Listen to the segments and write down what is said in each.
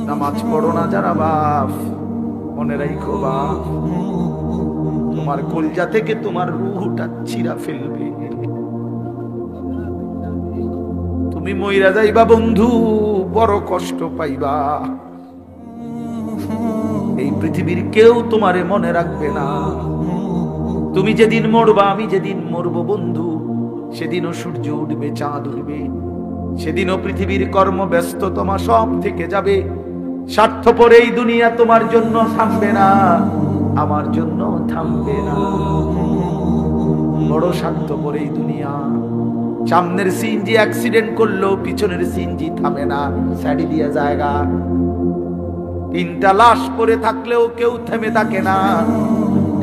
নামাজ পড়ো না যারা বাপ, মনে রাখো বাপ, তোমার কলজা থেকে তোমার রূহটা ছিঁড়া ফেলবে। তুমি মইরা যাইবা বন্ধু, বড় কষ্ট পাইবা। এই পৃথিবীর কেউ তোমারে মনে রাখবে না। তুমি যেদিন মরবা, আমি যেদিন মরবো বন্ধু, সেদিনও সূর্য উঠবে, চাঁদ উঠবে, সেদিনও পৃথিবীর কর্মব্যস্ততমা সব থেকে যাবে। স্বার্থপর এই দুনিয়া তোমার জন্য থামবে না, আমার জন্য থামবে না। বড় স্বার্থপর এই দুনিয়া। সামনের সিএনজি অ্যাক্সিডেন্ট করলো, পিছনের সিএনজি থামে না, সাইডে দিয়ে জায়গা। তিনটা লাশ পড়ে থাকলেও কেউ থেমে থাকে না,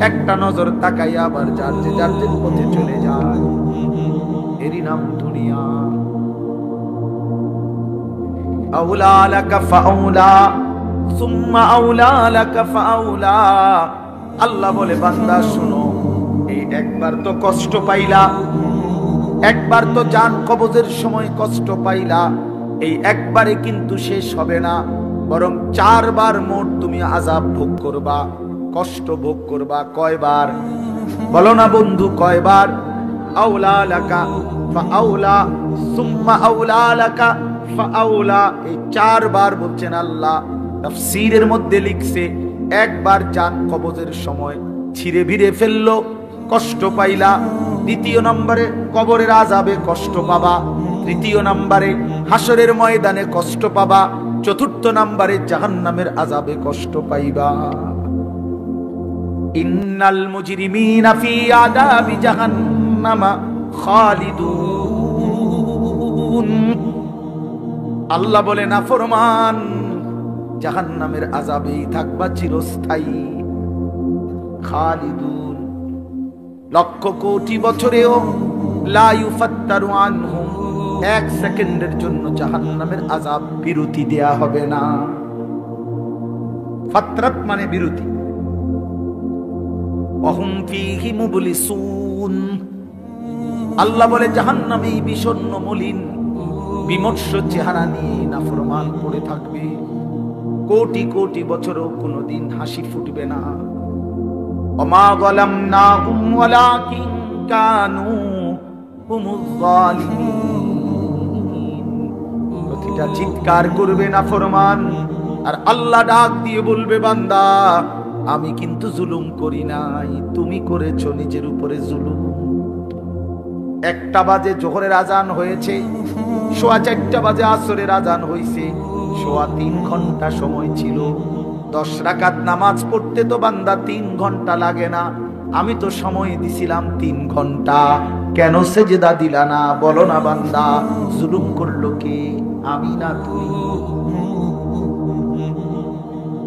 একটা নজর তাকাই আবার যার যে পথে চলে যায়। এরই নাম দুনিয়া। আউলা লাকা ফাউলা সুম্মা আউলা লাকা ফাউলা। আল্লাহ বলে বান্দা শুনো, এই একবার তো কষ্ট পাইলা, একবার তো জান কবজের সময় কষ্ট পাইলা, এই একবারে কিন্তু শেষ হবে না, বরং 4 বার মোট তুমি আযাব ভোগ করবা, কষ্ট ভোগ করবা। কয়বার বলো না বন্ধু, কয়বার? আউলা লাকা ফাউলা সুম্মা আউলা লাকা ফাউলা, এই 4 বার বলছেন আল্লাহ। তাফসীরের মধ্যে লিখছে, একবার জান কবজের সময় ছিঁড়ে ভিড়ে ফেললো, কষ্ট পাইলা। দ্বিতীয় নম্বরে কবরের আযাবে কষ্ট পাবা। তৃতীয় নম্বরে হাসরের ময়দানে কষ্ট পাবা। চতুর্থ নম্বরে জাহান্নামের আযাবে কষ্ট পাইবা। ইন্নাল মুজরিমিনা ফি আযাবি জাহান্নামা খালিদুন। আল্লাহ বলে নাফরমান জাহান্নামের আযাবেই থাকবা চিরস্থায়ী। খালিদুন, লক্ষ কোটি বছরেও লা ইউফাত্তারু আনহুম, 1 সেকেন্ডের জন্য জাহান্নামের আযাব বিরতি দেয়া হবে না। ফাতরাত মানে বিরতি। ওয়াহুম ফীহি মুবলিসুন। আল্লাহ বলে জাহান্নামে বিষণ্ণ মলিন বিমর্ষ চেহারা নিয়ে নাফরমান পড়ে থাকবে, কোটি কোটি বছরও কোনোদিন হাসি ফুটবে না। ওমা যালামনাহুম ওয়ালাকিন কানু হুমুজ যালিমিন। প্রতিটা চিৎকার করবে নাফরমান, আর আল্লাহ ডাক দিয়ে বলবে বান্দা আমি কিন্তু জুলুম করি নাই, তুমি করেছো নিজের উপরে জুলুম। 1টা বাজে জোহরের আজান হয়েছে, 4:15 বাজে আসরের আজান হয়েছে, 3 ঘন্টা সময় ছিল। 10 রাকাত নামাজ পড়তে তো বান্দা 3 ঘন্টা লাগে না, আমি তো সময় দিছিলাম 3 ঘন্টা, কেন সেজদা দিলা না? বলো না বান্দা, জুলুম করলো কে? আমি না তুই?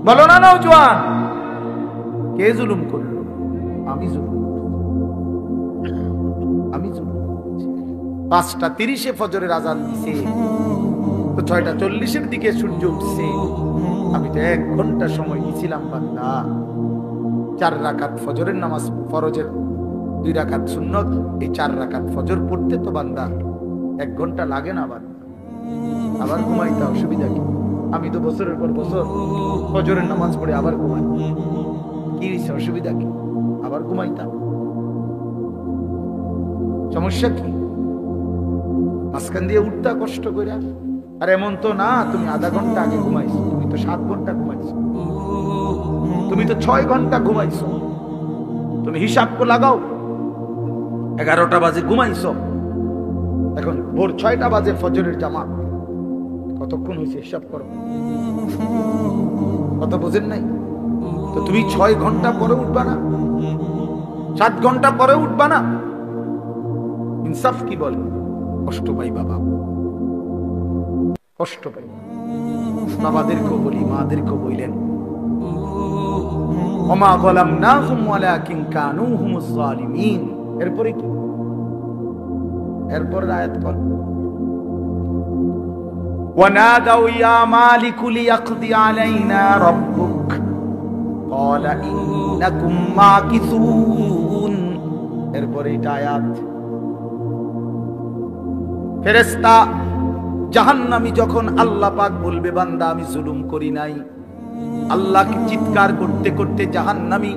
বলো না নওজোয়ান, কে জুলুম করলো? আমি জুলুম, আমি জুলুম। 5:30 ফজরের আজান দিছে, তো 6:40 দিকে সূর্য উঠছে, আমি তো 1 ঘন্টা সময় দিছিলাম বান্দা। 4 রাকাত ফজরের নামাজ, ফরজের 2 রাকাত সুন্নত, এই 4 রাকাত ফজর পড়তে তো বান্দা 1 ঘন্টা লাগে না বান্দা। আবার ঘুমাইতে অসুবিধা কি? আমি তো বছরের পর বছর ফজরের নামাজ পড়ে আবার ঘুমাই, কি হয়েছে? অসুবিধা কি? আবার ঘুমাইতাম, সমস্যা কি? মাঝখান দিয়ে উঠতা কষ্ট করে। আর এমন তো না তুমি আধা ঘন্টা আগে ঘুমাইছো, তুমি তো 7 ঘন্টা ঘুমাইছো, তুমি তো 6 ঘন্টা ঘুমাইছো। তুমি হিসাব করে লাগাও, 11টা বাজে ঘুমাইছো, এখন ভোর 6টা বাজে ফজরের জামাত, কতক্ষণ হয়েছে হিসাব করো। কথা বোঝেন নাই তো? তুমি 6 ঘন্টা পরে উঠবা না? 7 ঘন্টা পরে উঠবা না? ইনসাফ কি বলে? কষ্ট পাই বাবা, কষ্ট পাই। বাবাদেরকেও বলি, মাদেরকেও বললেন ওমা যালামনাহুম ওয়ালাকিন কানু হুমুজ যালিমিন। এরপরে কি? এরপর আয়াত পড়, ওয়ানাদাউ ইয়া মালিকু লিয়াকদি আলাইনা রাব্বুক ক্বালা ইন্নাকুম মাকিসুন। এরপরে এটা আয়াত, ফেরেশতা জাহান্নামী যখন আল্লাহ পাক বলবে বান্দা আমি জুলুম করি নাই, আল্লাহকে চিৎকার করতে করতে জাহান্নামী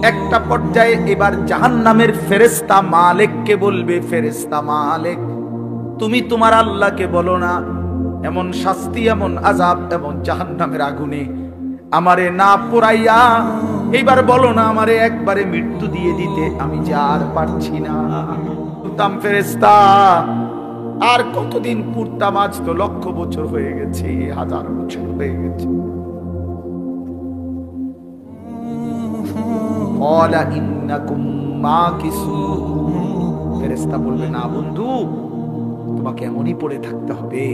একটা পর্যায়ে এবার জাহান্নামের ফেরেশতা মালিককে বলবে, ফেরেশতা মালিক তুমি তোমার আল্লাহকে বলো না এমন শাস্তি, এমন আযাব, এমন জাহান্নামের আগুনে আমারে না পোড়াইয়া এইবার বলো না আমারে একবারে মৃত্যু দিয়ে দিতে, আমি যে আর পারছি না। বলতাম ফেরেশতা আর কতদিন পুরতাম, আজ তো লক্ষ বছর হয়ে গেছে, হাজার বছর হয়ে গেছে। ক্বালা ইন্নাকুম মাকিসুন, ফেরেশতা বলবে না বন্ধু তোমাকে এমনই পড়ে থাকতে হবে,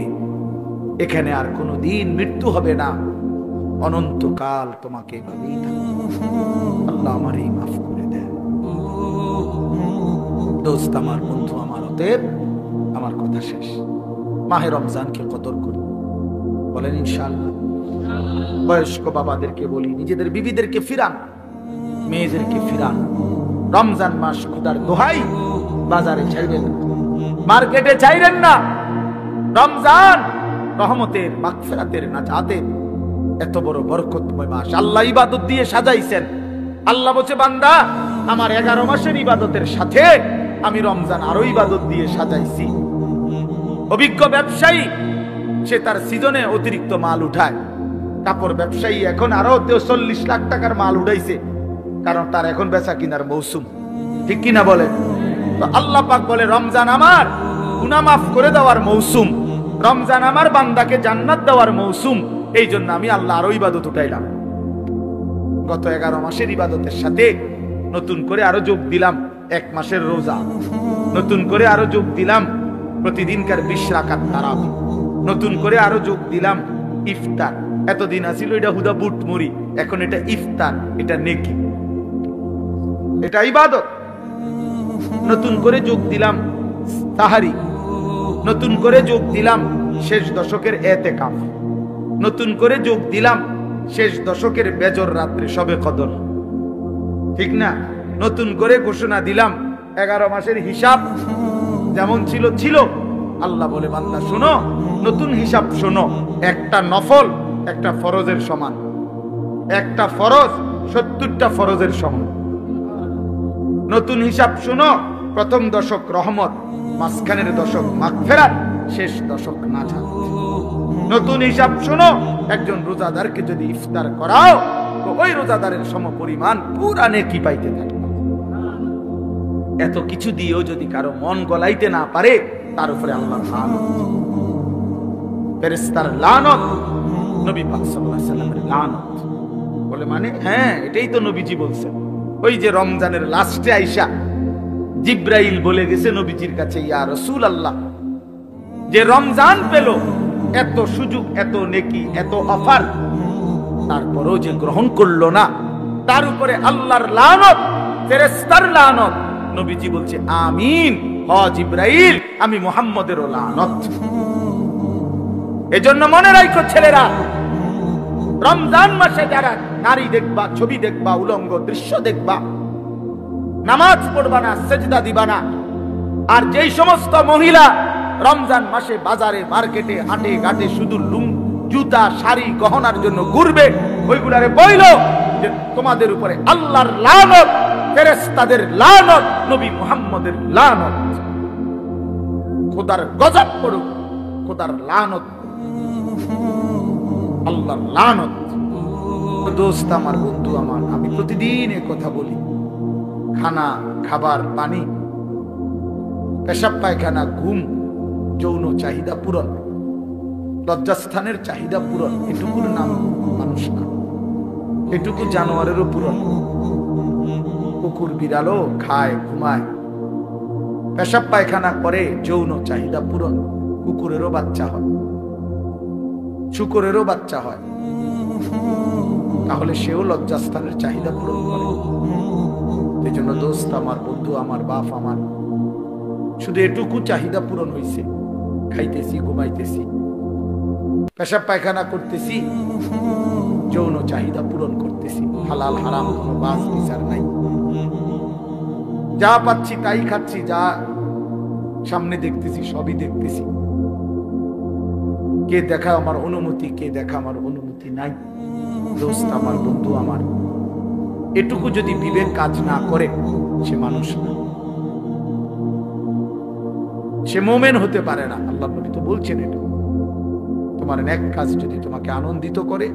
এখানে আর কোনোদিন মৃত্যু হবে না, অনন্তকাল তোমাকে এভাবেই থাকতে হবে। আল্লাহ আমারই মাফ করে দেন। দোস্ত আমার, বন্ধু আমার, অতএব আমার কথা শেষ, মাহে রমজানকে কদর করি, বলেন ইনশাআল্লাহ। বয়স্ক বাবাদেরকে বলি নিজেদের বিবিদেরকে ফিরান, মেয়েদেরকে ফিরান। রমজান মাস খোদার দোহাই বাজারে ছাইরেন না, মার্কেটে ছাইরেন না। রমজান রহমতের, মাগফিরাতের, নাজাতের এত বড় বরকতময় মাস আল্লাহ ইবাদত দিয়ে সাজাইছেন। আল্লাহ বলছে বান্দা আমার 11 মাসের ইবাদতের সাথে আমি রমজান আরো ইবাদত দিয়ে সাজাইছি। অভিজ্ঞ ব্যবসায়ী সে তার সিজনে অতিরিক্ত মাল উঠায়, কাপড় ব্যবসায়ী এখন আরো 40 লাখ টাকার মাল উঠাইছে, কারণ তার এখন বেচা কিনার মৌসুম, ঠিক কিনা বলে? তো আল্লাহ পাক বলে রমজান আমার গুনাহ মাফ করে দেওয়ার মৌসুম, রমজান আমার বান্দাকে জান্নাত দেওয়ার মৌসুম, এই জন্য আমি আল্লাহ আরো ইবাদত উঠাইলাম। গত 11 মাসের ইবাদতের সাথে নতুন করে আরো যোগ দিলাম 1 মাসের রোজা, নতুন করে আরো যোগ দিলাম প্রতিদিনকার 20 রাকাত তারাবি, নতুন করে আরো যোগ দিলাম ইফতার। এতদিন আছিল এটা হুদা বুট মুড়ি, এখন এটা ইফতার, এটা নেকি, এটা ইবাদত। নতুন করে যোগ দিলাম সাহারি, নতুন করে যোগ দিলাম শেষ দশকের এতেকাফ, নতুন করে যোগ দিলাম শেষ দশকের বেজর রাত্রে শবে কদর, ঠিক না? নতুন করে ঘোষণা দিলাম 11 মাসের হিসাব যেমন ছিল ছিল। আল্লাহ বলে বান্দা শোনো, নতুন হিসাব শোনো, একটা নফল একটা ফরজের সমান, একটা ফরজ 70টা ফরজের সমান। নতুন হিসাব শোনো, প্রথম দশক রহমত, মাঝখানের দশক মাগফিরাত, শেষ দশক নাজাত। নতুন হিসাব শোনো, একজন রোজাদারকে যদি ইফতার করাও তো ওই রোজাদারের সমপরিমাণ পুরা নেকি পাইতে থাকে। এত কিছু দিয়েও যদি কারো মন গলাইতে না পারে তার উপরে আল্লাহর লানত, ফেরেশতার লানত, নবী পাক সাল্লাল্লাহু আলাইহি সাল্লামের লানত। বলে মানে হ্যাঁ এটাই তো নবীজি বলছেন। ওই যে রমজানের লাস্টে আইসা জিব্রাইল বলে গেছে নবীজির কাছে, ইয়া রাসূলুল্লাহ যে রমজান পেল, এত সুযোগ, এত নেকি, এত অফার, তারপরেও যে গ্রহণ করলো না, তার উপরে আল্লাহর লানত, ফেরেশতার লানত। নবীজি বলছে আমিন, হ জিব্রাইল আমি মুহাম্মদেরও লানত। এজন্য মনে রাখো ছেলেরা, রমজান মাসে যারা নারী দেখবা, ছবি দেখবা, উলঙ্গ দৃশ্য দেখবা, নামাজ পড়বা না, সেজদা দিবা না। আর যেই সমস্ত মহিলা রমজান মাসে বাজারে মার্কেটে হাটে ঘাটে শুধু জুতা শাড়ি গহনার জন্য ঘুরবে, ওইগুলারে বইল যে তোমাদের উপরে আল্লাহর লানত, ফেরেশতাদের লানত, নবী মুহাম্মদের লানত, খোদার গজব পড়ুক, খোদার লানত, আল্লাহর লানত। দোস্ত আমার, বন্ধু আমার, আমি প্রতিদিন এই কথা বলি, খানা, খাবার, পানি, পেশাব পায়খানা, ঘুম, যৌন চাহিদা পূরণ, লজ্জাস্থানের চাহিদা পূরণ, এটুকুর নাম মানুষ না, এটুকু জানোয়ারেরও পূরণ। কুকুর বিড়ালও খায়, ঘুমায়, পেশাব পায়খানা করে, যৌন চাহিদা পূরণ। কুকুরেরও বাচ্চা হয়, শুকরেরও বাচ্চা হয়, তাহলে সেও লজ্জাস্থানের চাহিদা পূরণ করে। এই জন্য দোস্ত আমার, বন্ধু আমার, বাপ আমার, শুধু এটুকু চাহিদা পূরণ হয়েছে, খাইতেছি, ঘুমাইতেছি, পেশাব পায়খানা করতেছি, যৌন চাহিদা পূরণ করতেছি, হালাল হারাম কোনো বাস বিচার নাই, যা পাচ্ছি তাই খাচ্ছি, যা সামনে দেখতেছি সবই দেখতেছি। কে দেখা আমার অনুমতি, কে দেখা আমার অনুমতি নাই। দোস্ত আমার, বন্ধু আমার, এটুকু যদি বিবেক কাজ না করে সে মানুষ না, সে মোমেন হতে পারে না। আল্লাহ নবী তো বলছেন এটা। তোমার নেক কাজ যদি তোমাকে আনন্দিত করে,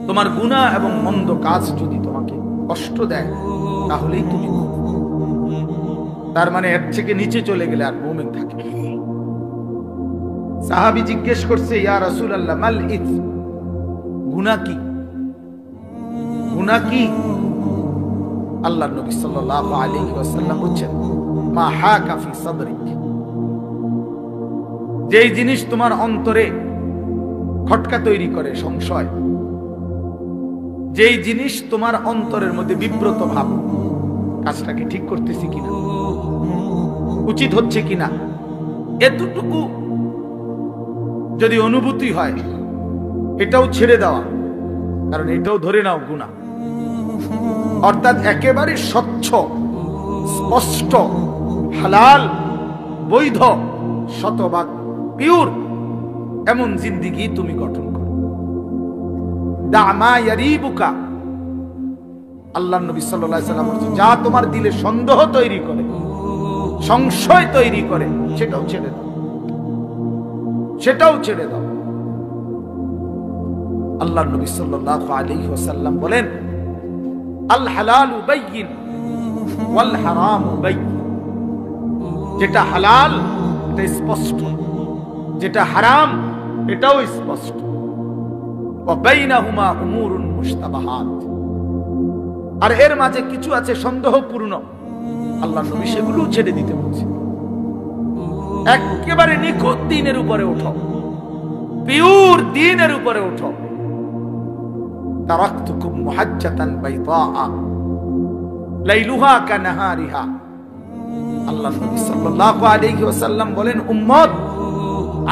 তোমার গুনাহ এবং মন্দ কাজ যদি তোমাকে কষ্ট দেয়, তাহলেই তুমি তার মানে এর থেকে নিচে চলে গেলে আর মুমিন থাকে। সাহাবী জিজ্ঞেস করছে, ইয়া রাসূলুল্লাহ মাল ইথম, গুনাহ কি? গুনাহ কি? আল্লাহর নবী সাল্লাল্লাহু আলাইহি ওয়াসাল্লাম বলেন, মা হাকা ফি সাদরিক, যেই জিনিস তোমার অন্তরে খটকা তৈরি করে, সংশয়, যেই জিনিস তোমার অন্তরের মধ্যে বিব্রত ভাব, কাজটাকে ঠিক করতেছি কিনা, উচিত হচ্ছে কিনা, এতটুকু যদি অনুভূতি হয়, এটাও ছেড়ে দেওয়া, কারণ এটাও ধরে নাও গুনাহ। অর্থাৎ একেবারে স্বচ্ছ, স্পষ্ট, হালাল, বৈধ, শতভাগ পিওর এমন জিন্দেগি তুমি গঠন করো। দামা ইয়ারিবুকা, আল্লাহর নবী সাল্লাল্লাহু আলাইহি ওয়াসাল্লাম বলেছেন, যা তোমার দিলে সন্দেহ তৈরি করে, সংশয় তৈরি করে, সেটাও ছেড়ে দাও, সেটাও ছেড়ে দাও। আল্লাহর নবী সাল্লাল্লাহু আলাইহি ওয়াসাল্লাম বলেন, আল হালালু বাইয়িন ওয়াল হারামু বাইয়িন, যেটা হালাল এটা স্পষ্ট, যেটা হারাম এটাও স্পষ্ট। ওয়া বাইনাহুমা উমুরুন মুশতাবাহাত, আর এর মাঝে কিছু আছে সন্দেহপূর্ণ, আল্লাহর নবী সেগুলো ছেড়ে দিতে বলছে। একেবারে নিখুঁত দ্বীনের উপরে ওঠো, পিওর দ্বীনের উপরে ওঠো। তারাকতুকুম মুহাজ্জাতান বাইদা লাইলুহা কানাহারিহা, আল্লাহর নবী সাল্লাল্লাহু আলাইহি ওয়াসাল্লাম বলেন, উম্মত,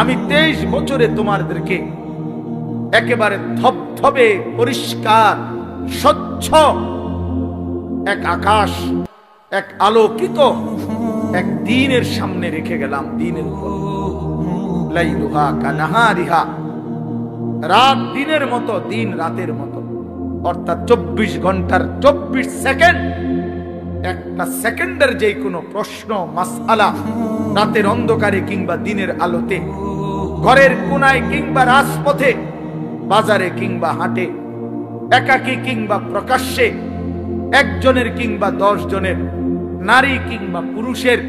আমি 23 বছরে তোমাদেরকে একেবারে ধবধবে পরিষ্কার স্বচ্ছ এক আকাশ, এক আলোকিত এক দ্বীনের সামনে রেখে গেলাম, দ্বীনের উপর। লাইলুহা কানাহারিহা, রাত দিনের মতো, দিন রাতের মতো, অর্থাৎ 24 ঘন্টার 24 সেকেন্ড, একটা সেকেন্ডের যে কোনো প্রশ্ন মাসআলা, রাতের অন্ধকারে কিংবা দিনের আলোতে, ঘরের কোনায় কিংবা রাজপথে, বাজারে কিংবা হাটে, একাকী কিংবা প্রকাশ্যে, একজনের কিংবা 10 জনের, নারী কিংবা পুরুষের,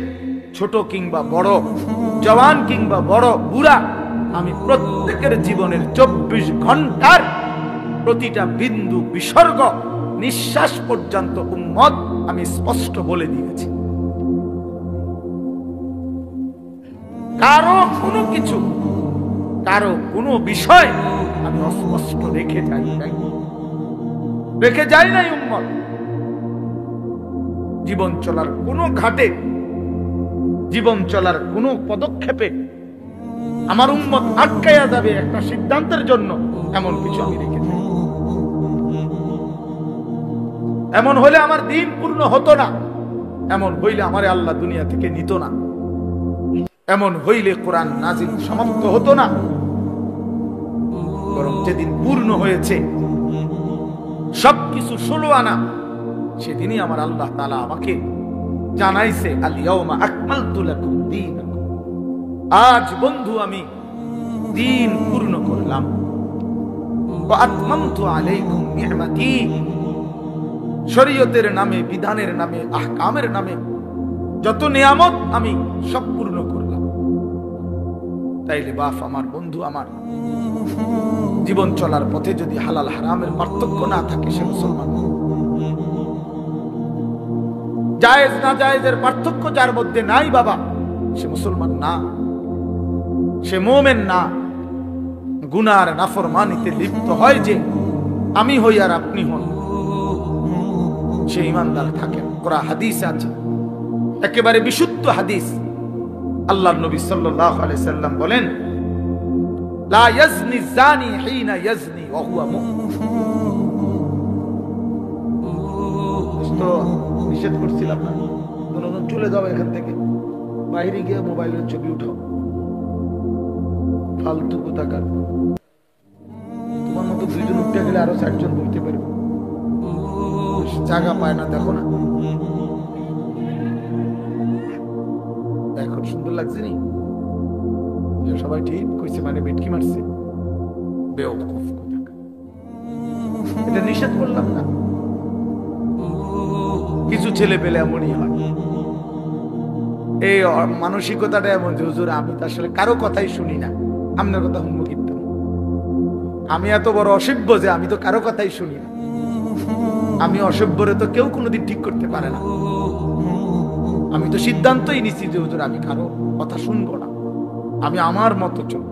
ছোট কিংবা বড়, জওয়ান কিংবা বড় বুড়া, আমি প্রত্যেকের জীবনের 24 ঘন্টার প্রতিটা বিন্দু বিসর্গ, নিঃশ্বাস পর্যন্ত উম্মত আমি স্পষ্ট বলে দিয়েছি। কারো কোনো কিছু, কারো কোনো বিষয় আমি অস্পষ্ট রেখে যাই নাই, রেখে যাই নাই উম্মত। জীবন চলার কোনো ঘাটে, জীবন চলার কোনো পদক্ষেপে আমার উম্মত আটকায়া যাবে একটা সিদ্ধান্তের জন্য, এমন কিছু আমি রেখে যাই। এমন হলে আমার দিন পূর্ণ হতো না, এমন হইলে আমারে আল্লাহ দুনিয়া থেকে নিত না, এমন হইলে কোরআন নাজিল সমাপ্ত হতো না। বরং যেদিন পূর্ণ হয়েছে সবকিছু 16 আনা, সেদিনই আমার আল্লাহ তাআলা আমাকে জানাইছে, আল ইয়াউমা আকমালতু লাকুম দীনাকুম, আজ বন্ধু আমি দিন পূর্ণ করলাম। ওয়া আতমামতু আলাইকুম নি'মাতি, শরীয়তের নামে, বিধানের নামে, আহকামের নামে যত নিয়ামত আমি সব পূর্ণ করলাম। তাইলে বাপ আমার, বন্ধু আমার, জীবন চলার পথে যদি হালাল হারামের পার্থক্য না থাকে, সে মুসলমান। জায়েজ না জায়েজের পার্থক্য যার মধ্যে নাই বাবা, সে মুসলমান না, সে মুমিন না। গুনার নাফরমানিতে লিপ্ত হয় যে আমি হই আর আপনি হন, সে ইমানদার থাকেন। কোরআন হাদিস আছে, একেবারে বিশুদ্ধ হাদিস, আল্লাহর নবী সাল্লাল্লাহু আলাইহি সাল্লাম বলেন, লা ইয়াজনি জানি হিনা ইয়াজনি ওয়া হুয়া মুমিন। তো নিষেধ করছিলাম না, দুজন চলে যাও এখান থেকে, বাইরে গিয়ে মোবাইলের ছবি উঠাও, ফালতু কোথাকার। তোমার মতো দুইজন উঠতে গেলে আরো 60 জন বলতে পারবে, জায়গা পায় না। দেখো না এখন সুন্দর লাগছে নি? সবাই ঠিক কইছে, মানে বেটকি মারছে। বেওকুফ কোথাকার। এটা নিষেধ করলাম না, কিছু ছেলে পেলে এমনই হয়। এই মানসিকতাটা এমন যে হুজুর আমি তো আসলে কারো কথাই শুনি না, আপনার কথা শুনবো কিন্তু আমি এত বড় অসভ্য যে আমি তো কারো কথাই শুনি না। আমি অসভ্যরে তো কেউ কোনোদিন ঠিক করতে পারে না। আমি তো সিদ্ধান্তই নিচ্ছি যে হুজুর আমি কারো কথা শুনবো না, আমি আমার মতো চল,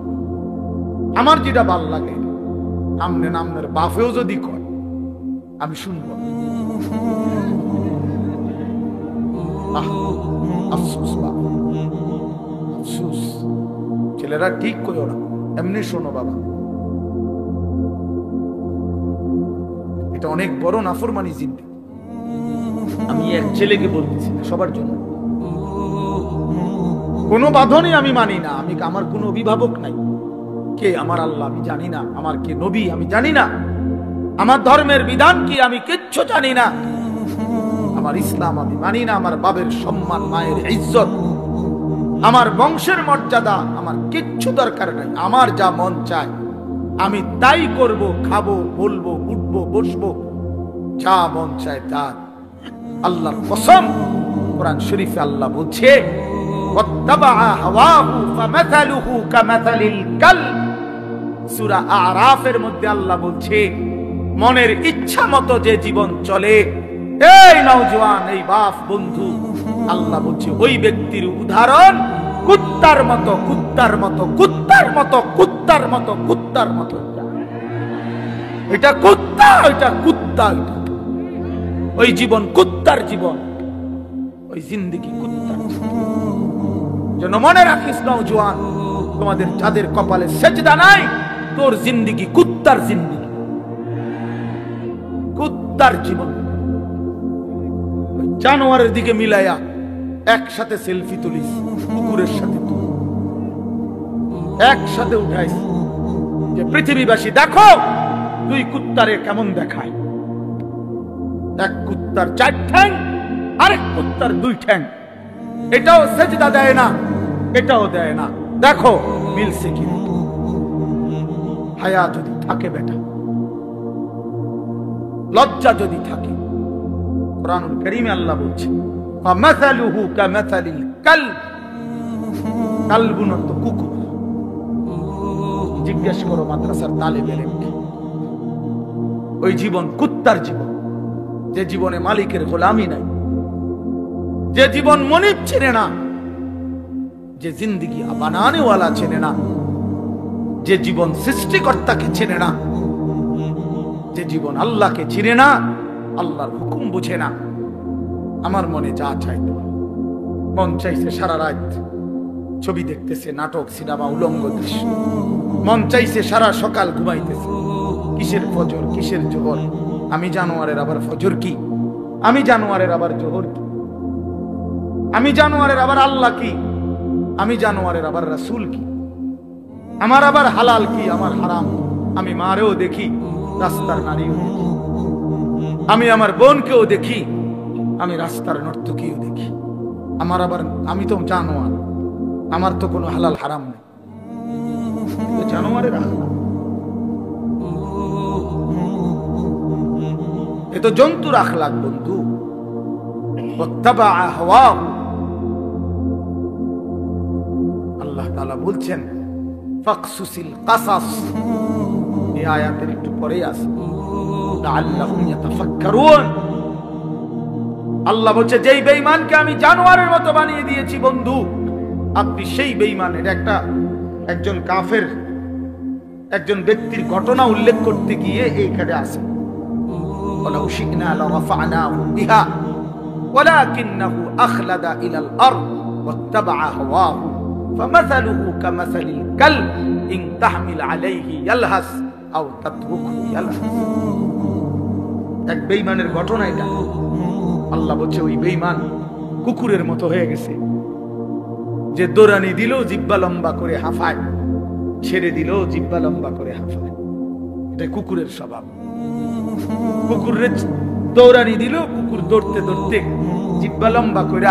আমার যেটা ভাল লাগে। আমনে নামনের বাফেও যদি কয় আমি শুনবো। আফসোস বাবা, আফসোস। ছেলেরা ঠিক কইও না, এমনি শোনো বাবা, এটা অনেক বড় নাফরমানি জিন্দেগি। আমি এক ছেলেকে বলতেছি না, সবার জন্য। কোন বাঁধনই আমি মানি না। আমি আমার কোন অভিভাবক নাই। কে আমার আল্লাহ আমি জানি না, আমার কে নবী আমি জানি না, আমার ধর্মের বিধান কি আমি কিচ্ছু জানি না, আমার ইসলাম আমি মানি না, আমার বাবার সম্মান, মায়ের ইজ্জত, আমার বংশের মর্যাদা আমার কিচ্ছু দরকার নাই। আমার যা মন চায় আমি তাই করব, খাবো, বলবো, উঠবো, বসবো, যা মন চায় তা। আল্লাহর কসম, কোরআন শরীফে আল্লাহ বলছে সূরা আরাফের মধ্যে আল্লাহ বলছে মনের ইচ্ছা মতো যে জীবন চলে, এই নওজোয়ান, এই বাপ বন্ধু, আল্লাহ বলছে ওই ব্যক্তির উদাহরণ কুত্তার মতো, কুত্তার মতো, কুত্তার মতো, কুত্তার মতো, কুত্তার মতো। এটা কুত্তা, এটা কুত্তা, ওই জীবন কুত্তার জীবন, ওই জিন্দেগি কুত্তার। যেন মনে রাখিস নওজোয়ান, তোমাদের যাদের কপালে সেজদা নাই, তোর জিন্দেগি কুত্তার জিন্দেগি, কুত্তার জীবন। জানোয়ারের দিকে মিলাইয়া একসাথে সেলফি তুলিস, কুকুরের সাথে তুল, একসাথে উঠাইস যে পৃথিবীবাসী দেখো দুই কুত্তারে কেমন দেখায়। এক কুত্তার 4 ঠ্যাং, আরেক কুত্তার 2 ঠ্যাং। এটাও সেজদা দেয় না, এটাও দেয় না, দেখো মিলছে কি। হায়া যদি থাকে বেটা, লজ্জা যদি থাকে, কোরআনুল কারীমে আল্লাহ বলছে ফামাসালুহু কামাসালিল কালব, কালবুন তো কুকুর। জিজ্ঞেস করো মাদ্রাসার তালেবে ইলমকে, ওই জীবন কুত্তার জীবন, যে জীবনে মালিকের গোলামি নাই, যে জীবন মনিব চেনে না, যে জিন্দেগি বানানে ওয়ালা চেনে না, যে জীবন সৃষ্টিকর্তাকে চেনে না, যে জীবন আল্লাহকে চিনে না, আল্লাহর হুকুম বুঝে না। আমার মনে যা চাইতো, মন চাইছে সারা রাত ছবি দেখতেছে, নাটক, সিনেমা, উলঙ্গ দৃশ্য। মন চাইছে সারা সকাল ঘুমাইতেছে। কিসের ফজর, কিসের জোহর? আমি জানোয়ারের আবার ফজর কি? আমি জানোয়ারের আবার জোহর কি? আমি জানোয়ারের আবার আল্লাহ কি? আমি জানোয়ারের আবার রাসূল কি? আমার আবার হালাল কি, আমার হারাম? আমি মারেও দেখি, রাস্তার নারীও দেখি, আমি আমার বোনকেও দেখি, আমি রাস্তার নর্তকীও দেখি। আমার আবার, আমি তো জানোয়ার, আমার তো কোনো হালাল হারাম নেই। জানোয়ারের আখলাক, এ তো জন্তুর আখলাক বন্ধু। আল্লাহ তাআলা বলছেন ফাকসুসিল কাসাস, এই আয়াতের একটু পরেই আছে, লাআল্লাহুম ইয়াতাফাক্কারুন। আল্লাহ বলছে যেই বেঈমানকে আমি জানোয়ারের মতো বানিয়ে দিয়েছি বন্ধু, আপনি সেই বেঈমানের একজন কাফের, একজন ব্যক্তির ঘটনা উল্লেখ করতে গিয়ে এইখানে আছে ওয়ালাউ শি'না লারাফা'নাহু বিহা ওয়ালাকিন্নাহু আখলাদা ইলাল আরদ ওয়াত্তাবা'a হাওয়াহু ফামাসালুহু কামাসালিল কালব ইন তাহমিল আলাইহি ইয়ালহাস আও তাতরুকহু ইয়ালহাস। এক বেঈমানের ঘটনা এটা। আল্লাহ বলছে ওই বেঈমান কুকুরের মতো হয়ে গেছে, যে দৌড়ানি দিলেও জিহ্বা লম্বা করে হাঁফায়, ছেড়ে দিল জিহ্বা লম্বা করে হাঁফায়। এটা কুকুরের স্বভাব। কুকুরের দৌড়ানি দিল, কুকুর দৌড়তে দৌড়তে জিহ্বা লম্বা করে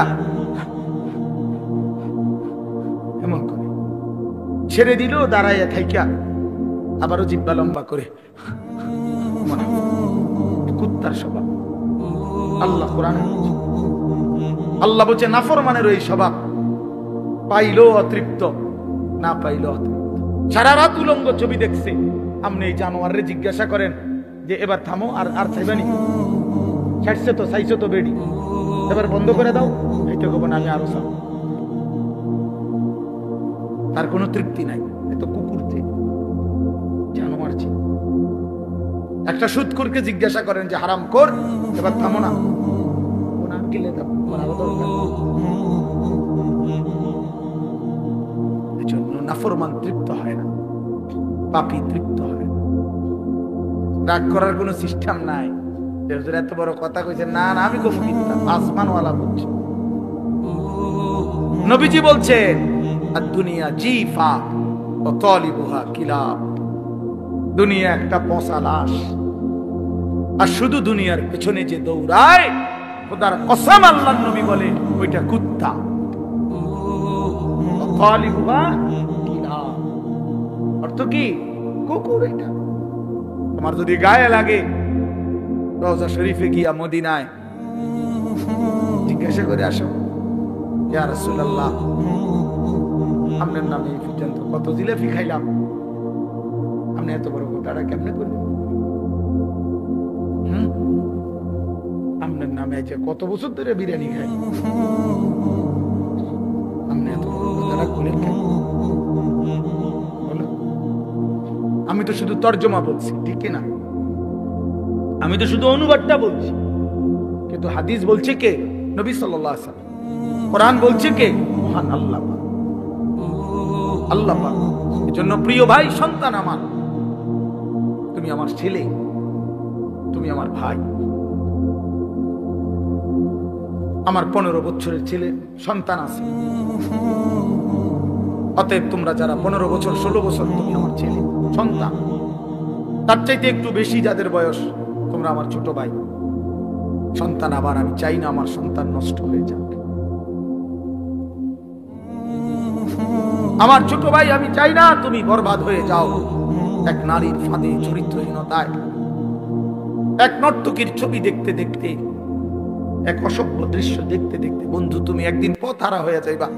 এমন করে ছেড়ে দিল, দাঁড়াইয়া থাইকা আবারও জিহ্বা লম্বা করে। কুত্তার স্বভাব। আল্লাহ কোরআনে বলছে, আল্লাহ বলছে নাফরমানের ওই স্বভাব, পাইলো অতৃপ্ত, না পাইলো অতৃপ্ত। সারা রাত উলঙ্গ ছবি দেখছে। আপনি এই জানোয়ারে জিজ্ঞাসা করেন যে এবার থামো, আর আর চাইবানি, ছাড়ছে তো, চাইছো তো বেডি, এবার বন্ধ করে দাও, এইটা কব না আমি আরো চাও। তার কোনো তৃপ্তি নাই। এত কুকুর চেয়ে, জানোয়ার চেয়ে। একটা সুদখোরকে জিজ্ঞাসা করেন যে হারাম কর, এবার থামো না, ওনার গিলে দাও, ওনারও দরকার। এজন্য নাফরমান তৃপ্ত হয় না, পাপী তৃপ্ত হয় না। রাগ করার কোনো সিস্টেম নাই। এত বড় কথা কইছে, না না আমি কম কিনতাম, আসমানওয়ালা বলছে। নবীজি বলছেন দুনিয়া জিফা ও তালিবুহা কিলাব, দুনিয়া একটা পচা লাশ, আর শুধু দুনিয়ার পেছনে যে দৌড়ায়, খোদার কসম আল্লাহর নবী বলে ওইটা কুত্তা। তালিবুহা কিলাব অর্থ কি? কুকুর। এটা তোমার যদি গায়ে লাগে, রওজা শরীফে গিয়া মদিনায় জিজ্ঞাসা করে আসো, ইয়া রাসূলুল্লাহ আপনার নামে এই পর্যন্ত কত জিলাপি খাইলাম, আপনি এত বড় গোটাটা কেমনে করলেন? আপনার নামে যে কত বছর ধরে বিরিয়ানি খাই, আপনি এত বড় গোটাটা করলেন কেন? আমি তো শুধু তর্জমা বলছি, ঠিক না? আমি তো শুধু অনুবাদটা বলছি, কিন্তু হাদিস বলছে কে? নবী সাল্লাল্লাহু আলাইহি ওয়াসাল্লাম। কোরআন বলছে কে? মহান আল্লাহ পাক। আল্লাহ পাক। এজন্য প্রিয় ভাই, সন্তান আমার, তুমি আমার ছেলে, তুমি আমার ভাই। আমার 15 বছরের ছেলে সন্তান আছে। অতএব তোমরা যারা 15 বছর 16 বছর, তুমি আমার ছেলে সন্তান। তার চাইতে একটু বেশি যাদের বয়স, তোমরা আমার ছোট ভাই সন্তান। আবার আমি চাই না আমার সন্তান নষ্ট হয়ে যাক। আমার ছোট ভাই, আমি চাই না তুমি বরবাদ হয়ে যাও এক নারীর ফাঁদে, চরিত্রহীনতায়, এক নর্তকীর ছবি দেখতে দেখতে, এক অসভ্য দৃশ্য দেখতে দেখতে। বন্ধু, তুমি একদিন পথহারা হয়ে যাইবা।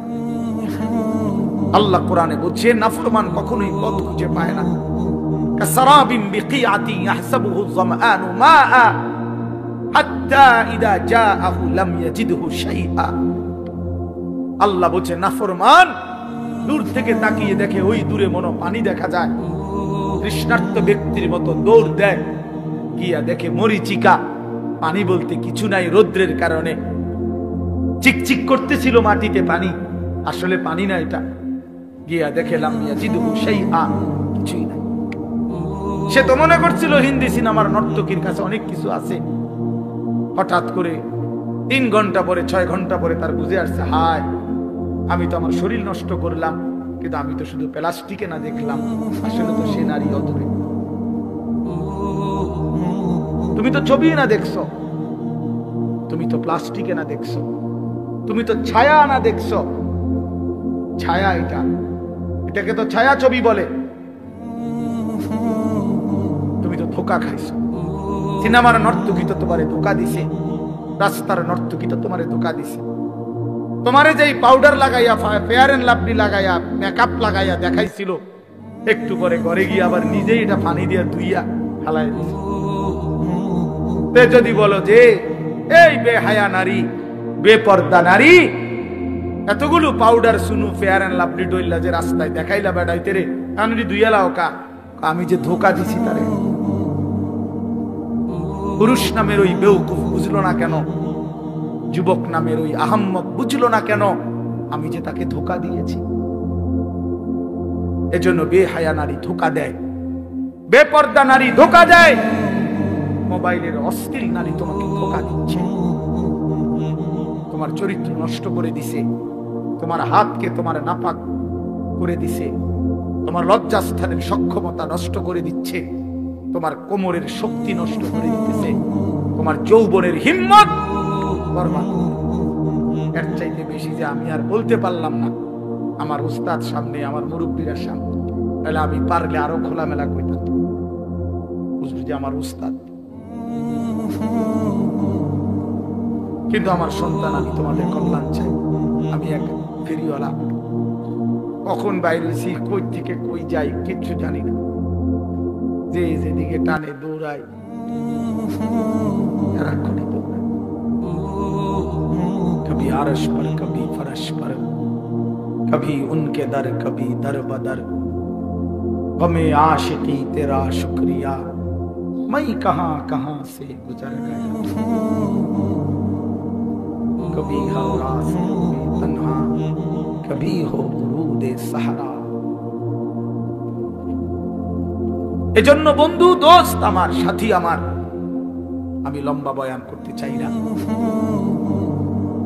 আল্লাহ কোরআনে বলছে নাফরমান কখনোই পথ খুঁজে পায় না। কাসারাবিন বিকিআতি ইয়াহসাবুহু যামআনু মাআ হাত্তা ইদা জাআহু লাম ইয়াজিদহু শাইআ। আল্লাহ বলছে নাফরমান দূর থেকে তাকিয়ে দেখে ওই দূরে মনো পানি দেখা যায়, তৃষ্ণার্ত ব্যক্তির মতো দৌড় দেয়, গিয়া দেখে মরিচিকা, পানি বলতে কিছু নাই। রৌদ্রের কারণে চিকচিক করতেছিল মাটিতে পানি, আসলে পানি না এটা। গিয়া দেখে লাম ইয়াজিদহু শাইআ, কিছুই নাই। সে তো মনে করছিল হিন্দি সিনেমার নর্তকীর কাছে অনেক কিছু আছে। হঠাৎ করে 3 ঘন্টা পরে, 6 ঘন্টা পরে তার বুঝে আসছে, হায় আমি তো আমার শরীর নষ্ট করলাম, কিন্তু আমি তো শুধু প্লাস্টিকে না দেখলাম, আসলে তো সে নারী অদূরে। তুমি তো ছবি না দেখছো, তুমি তো প্লাস্টিকে না দেখছো, তুমি তো ছায়া না দেখছো। ছায়া এটাকে তো ছায়া ছবি বলে। তুমি তো ধোকা খাইছো। সিনেমার নর্তকী তো তোমারে ধোকা দিছে, রাস্তার নর্তকী তো তোমারে ধোকা দিছে। তোমারে যেই পাউডার লাগাইয়া, ফেয়ার এন্ড লাভলি লাগাইয়া, মেকআপ লাগাইয়া দেখাইছিল, একটু পরে ঘরে গিয়ে আবার নিজেই এটা পানি দিয়ে ধুইয়া ফেলাই দিছে। যদি বলো যে এই বেহায়া নারী, বেপর্দা নারী, এতগুলো পাউডার সুনু ফেয়ার এন্ড লাভলি ডইলা যে রাস্তায় দেখাইলা বেড়াইতে রে, আমি ধুইয়া লাও কা? আমি যে ধোকা দিছি তারে। পুরুষ নামের ওই বেউকুফ বুঝলো না কেন? যুবক নামের ওই আহাম্মক বুঝলো না কেন? আমি যে তাকে ধোকা দিয়েছি। এজন্য বেহায়া নারী ধোকা দেয়, বেপর্দা নারী ধোকা দেয়, মোবাইলের অশ্লীল নারী তোমাকে ধোকা দিচ্ছে, তোমার চরিত্র নষ্ট করে দিছে, তোমার হাতকে তোমার নাপাক করে দিছে, তোমার লজ্জাস্থানের সক্ষমতা নষ্ট করে দিচ্ছে, তোমার কোমরের শক্তি নষ্ট করে দিতেছে, তোমার যৌবনের হিম্মত বরবাদ। এর চাইতে বেশি যে আমি আর বলতে পারলাম না আমার উস্তাদ সামনে, আমার মুরব্বীরা সামনে, তাহলে আমি পারলে আরো খোলামেলা কইতাম। বুঝলি যে আমার উস্তাদ, কিন্তু আমার সন্তান, আমি তোমাদের কল্যাণ চাই। আমি এক ফেরিওয়ালা, কখন বাইরে হয়েছি, কই থেকে কই যাই কিচ্ছু জানি না, যে যেদিকে টানে দৌড়াই, সারাক্ষণই দৌড়াই, কবি আরশ पर कभी फरश पर, कभी उनके दर कभी दर बदर, गमे आशिकी तेरा शुक्रिया, मैं कहां कहां से गुजर गया, कभी हो रास्ते में तन्हा, कभी हो बुरूदे सहारा। এজন্য বন্ধু, দোস্ত আমার, সাথী আমার, আমি লম্বা বয়ান করতে চাই না।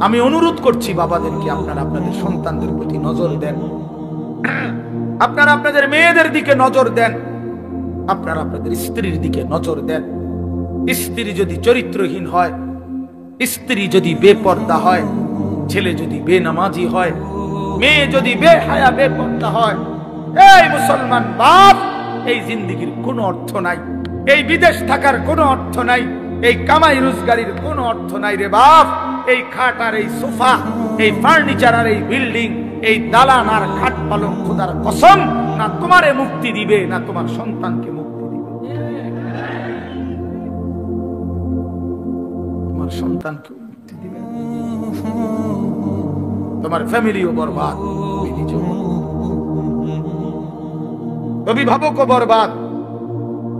আমি অনুরোধ করছি বাবাদেরকে, আপনারা আপনাদের সন্তানদের প্রতি নজর দেন, আপনারা আপনাদের মেয়েদের দিকে নজর দেন, আপনারা আপনাদের স্ত্রীর দিকে নজর দেন। স্ত্রী যদি চরিত্রহীন হয়, স্ত্রী যদি বেপর্দা হয়, ছেলে যদি বেনামাজি হয়, মেয়ে যদি বেহায়া বেপর্দা হয়, এই মুসলমান বাপ, এই জিন্দেগির কোনো অর্থ নাই, এই বিদেশ থাকার কোনো অর্থ নাই, এই কামাই রোজগারির কোনো অর্থ নাই রে বাপ। এই খাট আর এই সোফা, এই ফার্নিচার আর এই বিল্ডিং, এই দালান আর খাট পালং খোদার কসম না তোমারে মুক্তি দিবে, না তোমার সন্তানকে মুক্তি দিবে। তোমার সন্তানকে মুক্তি দিবে, তোমার ফ্যামিলিও বরবাদ, অভিভাবকও বরবাদ,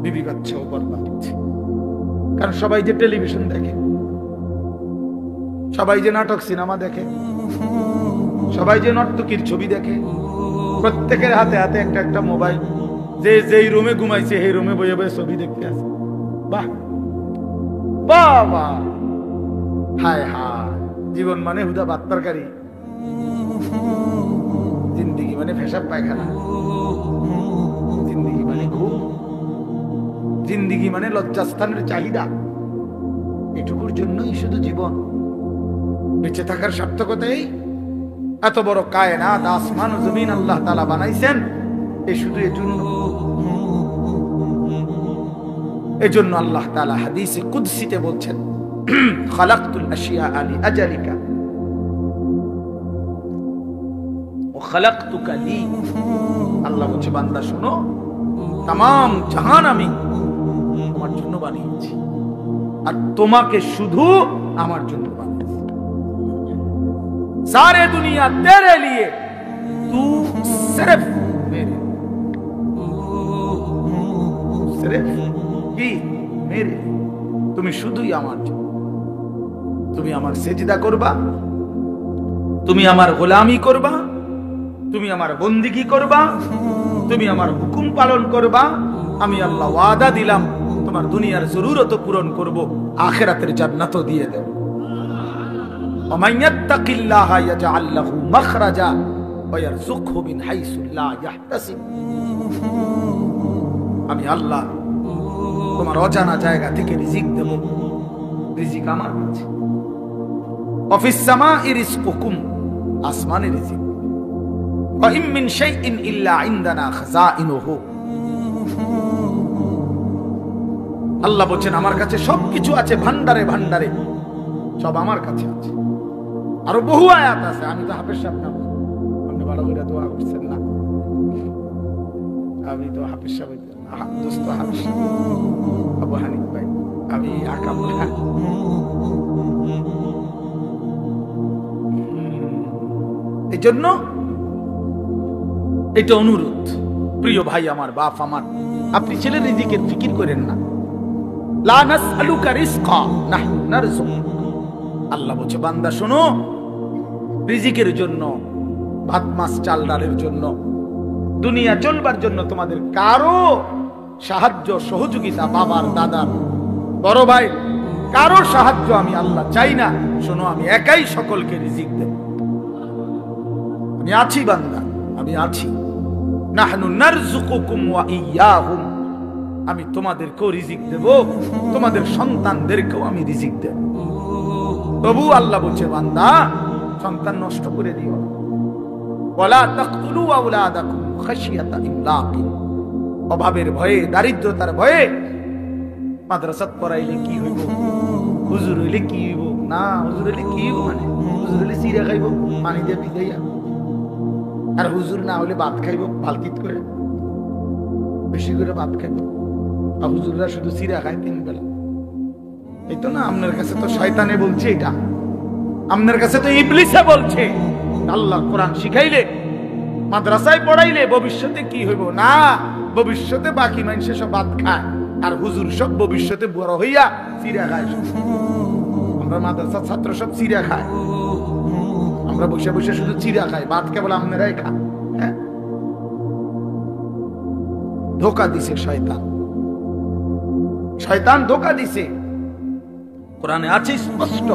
বিবি বাচ্চাও বরবাদ। কারণ সবাই যে টেলিভিশন দেখে, সবাই যে নাটক সিনেমা দেখে, সবাই যে নর্তকীর ছবি দেখে, প্রত্যেকের হাতে হাতে একটা একটা মোবাইল, যে যেই রুমে ঘুমাইছে সেই রুমে বয়ে বয়ে ছবি দেখতে আছে। বাহ বাবা, হায় হায়, জীবন মানে হুদা ভাত তরকারি, জিন্দিগি মানে পেশাব পায়খানা, জিন্দিগি মানে ঘুম, জিন্দিগি মানে লজ্জাস্থানের চাহিদা। এটুকুর জন্যই শুধু জীবন। বেঁচে থাকার সার্থকতাই এত বড় কায়নাত, আসমান ও জমিন আল্লাহ তাআলা বানাইছেন এই শুধু এজন্য। এজন্য আল্লাহ তাআলা হাদিসে কুদসিতে বলছেন, খালাকতুল আশিয়া লি আজালিকা ওয়া খালাকতুকা লি। আল্লাহ বলছে, বান্দা শোনো, तमाम জাহান আমি তোমার জন্য বানিয়েছি, আর তোমাকে শুধু আমার জন্য বানিয়েছি। सारे दुनिया तेरे लिए, तू सिर्फ मेरे, सिर्फ কি মেরে, তুমি শুধুই আমার জন্য। তুমি আমার সেজদা করবা, তুমি আমার গোলামি করবা, তুমি আমার বন্দিগি করবা, তুমি আমার হুকুম পালন করবা। আমি আল্লাহ ওয়াদা দিলাম তোমার দুনিয়ার জরুরত পূরণ করব, আখিরাতের জান্নাতও দিয়ে দেব। ومن يتق الله يجعل له مخرجا ويرزقه من حيث لا يحتسب। আমি আল্লাহ তোমার অজানা জায়গা থেকে রিজিক দেব, রিজিক আমার কাছে। وفي السماء رزقكم, আসমানে রিজিক। وإن من شيء إلا عندنا خزائنه। আল্লাহ বলেন আমার কাছে সবকিছু আছে, ভান্ডারে ভান্ডারে সব আমার কাছে আছে। আরো বহু আয়াত আছে, আমি তো হাফেজ সাহেব না, আপনি ভালো করে দোয়া করছেন না, আমি তো হাফেজ সাহেব, দোস্ত হাফেজ আবু হানিফ ভাই, আমি আকাম না। এই জন্য এটা অনুরোধ, প্রিয় ভাই আমার, বাপ আমার, আপনি ছেলের রিজিকের ফিকির করেন না। লা নাসআলুকা রিজকা নাহনু নারযুক। আল্লাহ বলছে, বান্দা শোনো, রিজিকের জন্য, ভাত মাছ চাল ডালের জন্য, দুনিয়া চলবার জন্য তোমাদের কারো সাহায্য সহযোগিতা, বাবার দাদার বড় ভাই কারো সাহায্য আমি আল্লাহ চাই না। শোনো, আমি একাই সকলকে রিজিক দেব। আমি আছি বান্দা, আমি আছি, নাহনু নারযুকুকুম ওয়া ইয়্যাহুম, আমি তোমাদেরকেও রিজিক দেব, তোমাদের সন্তানদেরকেও আমি রিজিক দেব। তবু আল্লাহ বলছে, বান্দা সন্তান নষ্ট করে দিও না। ওয়ালা তাকতুলু আওলাদাকুম খাশিয়াতা ইমলাক, অভাবের ভয়ে, দারিদ্রতার ভয়ে মাদ্রাসাত পড়াইলে কি হইব, হুজুর হইলে কি হইব, না হুজুর হইলে কি হইব, মানে হুজুর হইলে চিড়া খাইব পানি দিয়ে ভিজাইয়া, আর হুজুর না হলে ভাত খাইব বালতিত করে, বেশি করে ভাত খাইব। আর হুজুররা শুধু চিড়া খায় 3 বেলা। এই তো না, আপনার কাছে তো শয়তানে বলছে, এটা আপনার কাছে তো ইবলিসে বলছে। আল্লাহ কোরআন শিখাইলে, মাদ্রাসায় পড়াইলে ভবিষ্যতে কি হইব, না ভবিষ্যতে বাকি মানুষ সব ভাত খায়, আর হুজুর সব ভবিষ্যতে বড় হইয়া চিড়া খায়। আমরা মাদ্রাসার ছাত্র সব চিড়া খায়, আমরা বসে বসে শুধু চিড়া খাই, ভাত কেবল আপনারাই খান। হ্যাঁ, ধোকা দিছে শয়তান, শয়তান ধোকা দিছে। কোরআনে আছে স্পষ্ট,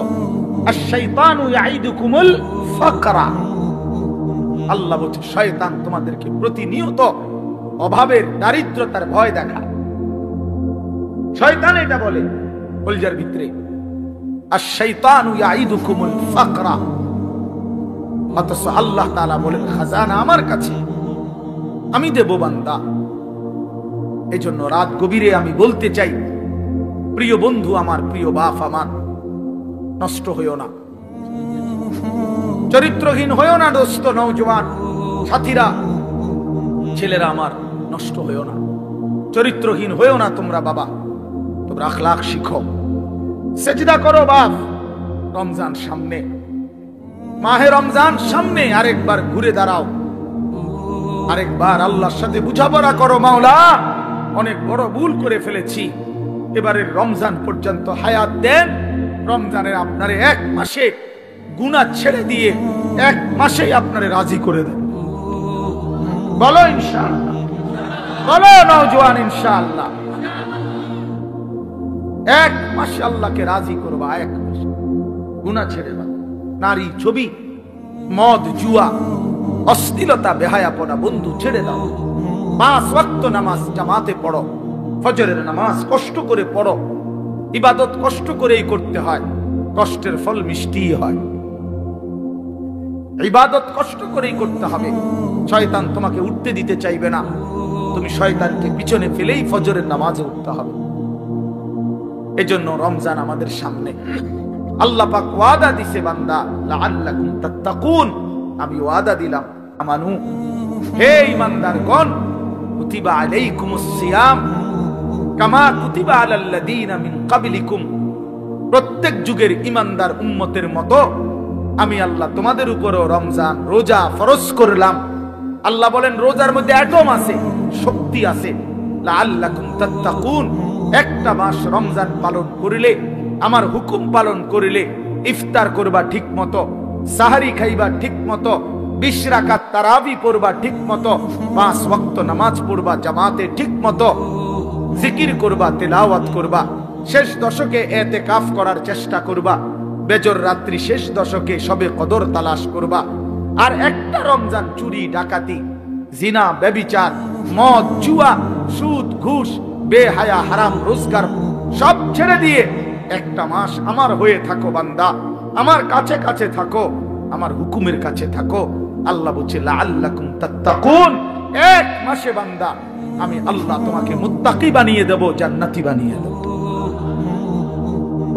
আশ-শাইতানু ইয়াইদুকুমুল ফাকরা, আল্লাহ বলছে শয়তান তোমাদেরকে প্রতিনিয়ত অভাবের, দারিদ্রতার ভয় দেখায়। শয়তান এটা বলে কলজার ভিতরে, আশ-শাইতানু ইয়াইদুকুমুল ফাকরা, অথচ আল্লাহ তাআলা বলেন খাজানা আমার কাছে, আমি দেব বান্দা। এই জন্য রাত গভীরে আমি বলতে চাই, প্রিয় বন্ধু আমার, প্রিয় বাপ আমার, নষ্ট হইও না, চরিত্রহীন হইও না দোস্ত, নওজোয়ান সাথীরা, ছেলেরা আমার, নষ্ট হইও না, চরিত্রহীন হইও না তোমরা। বাবা, তোমরা আখলাক শিখো, সেজদা করো বাপ। রমজান সামনে, মাহে রমজান সামনে, আরেকবার ঘুরে দাঁড়াও, আরেকবার আল্লাহর সাথে বুঝাপড়া করো, মাওলা অনেক বড় ভুল করে ফেলেছি, এবারের রমজান পর্যন্ত হায়াত দেন। রমজানের আপনারে 1 মাসে গুনাহ ছেড়ে দিয়ে 1 মাসেই আপনারে রাজি করে দেন। বলো ইনশাআল্লাহ, বলো নওজোয়ান ইনশাআল্লাহ। 1 মাসে আল্লাহকে রাজি করবা, 1 মাসে গুনাহ ছেড়ে দাও। নারী, ছবি, মদ, জুয়া, অশ্লীলতা, বেহায়াপনা বন্ধু ছেড়ে দাও। 5 ওয়াক্ত নামাজ জামাতে পড়ো, ফজরের নামাজ কষ্ট করে পড়ো। ইবাদত কষ্ট করেই করতে হয়, কষ্টের ফল মিষ্টি হয়। ইবাদত কষ্ট করেই করতে হবে। শয়তান তোমাকে উঠতে দিতে চাইবে না, তুমি শয়তানকে পিছনে ফেলেই ফজরের নামাজে উঠতে হবে। এজন্য রমজান আমাদের সামনে, আল্লাহ পাক ওয়াদা দিছে, বান্দা লাআল্লাকুম তাত্তাকুন, আমি ওয়াদা দিলাম, আমানু, হে ঈমানদারগণ, কুতিবা আলাইকুমুস সিয়াম কামা কুতিবা আলাল্লাযীনা মিন ক্বাবলিকুম, প্রত্যেক যুগের ঈমানদার উম্মতের মতো আমি আল্লাহ তোমাদের উপরও রমজান রোজা ফরজ করলাম। আল্লাহ বলেন রোজার মধ্যে অ্যাটম আছে, শক্তি আছে। লাআল্লাকুম তাত্তাকুন, একটা মাস রমজান পালন করিলে, আমার হুকুম পালন করিলে, ইফতার করবা ঠিক মতো, সাহারি খাইবা ঠিক মতো, 20 রাকাত তারাবি পড়বা ঠিক মতো, 5 ওয়াক্ত নামাজ পড়বা জামাতে ঠিক মতো, জিকির করবা, তেলাওয়াত করবা, শেষ দশকে ইতিকাফ করার চেষ্টা করবা, বেজর রাত্রি শেষ দশকে সবে কদর তালাশ করবা। আর একটা রমজান চুরি, ডাকাতি, জিনা, ব্যভিচার, মদ, জুয়া, সুদ, ঘুষ, বেহায়া, হারাম রোজগার সব ছেড়ে দিয়ে একটা মাস আমার হয়ে থাকো বান্দা, আমার কাছে কাছে থাকো, আমার হুকুমের কাছে থাকো। আল্লাহ বলছে লাআল্লাকুম তাত্তাকুন, 1 মাসে বান্দা আমি আল্লাহ তোমাকে মুত্তাকি বানিয়ে দেব, জান্নাতি বানিয়ে দেব।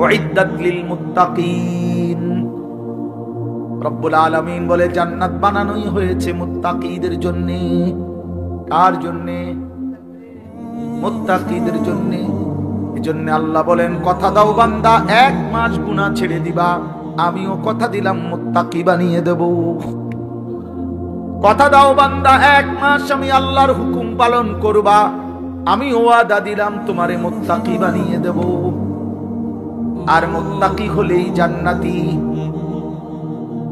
উইদ্দাত লিল মুত্তাকিন, রব্বুল আলামিন বলে জান্নাত বানানোই হয়েছে মুত্তাকিদের জন্য। কার জন্য? মুত্তাকিদের জন্য। এজন্য আল্লাহ বলেন কথা দাও বান্দা, 1 মাস গুনাহ ছেড়ে দিবা, আমিও কথা দিলাম মুত্তাকি বানিয়ে দেব। কথা দাও বান্দা, 1 মাস আমি আল্লাহর হুকুম পালন করবা, আমি ওয়াদা দিলাম তোমারে মুত্তাকি বানিয়ে দেব। আর মুত্তাকি হলেই জান্নাতি,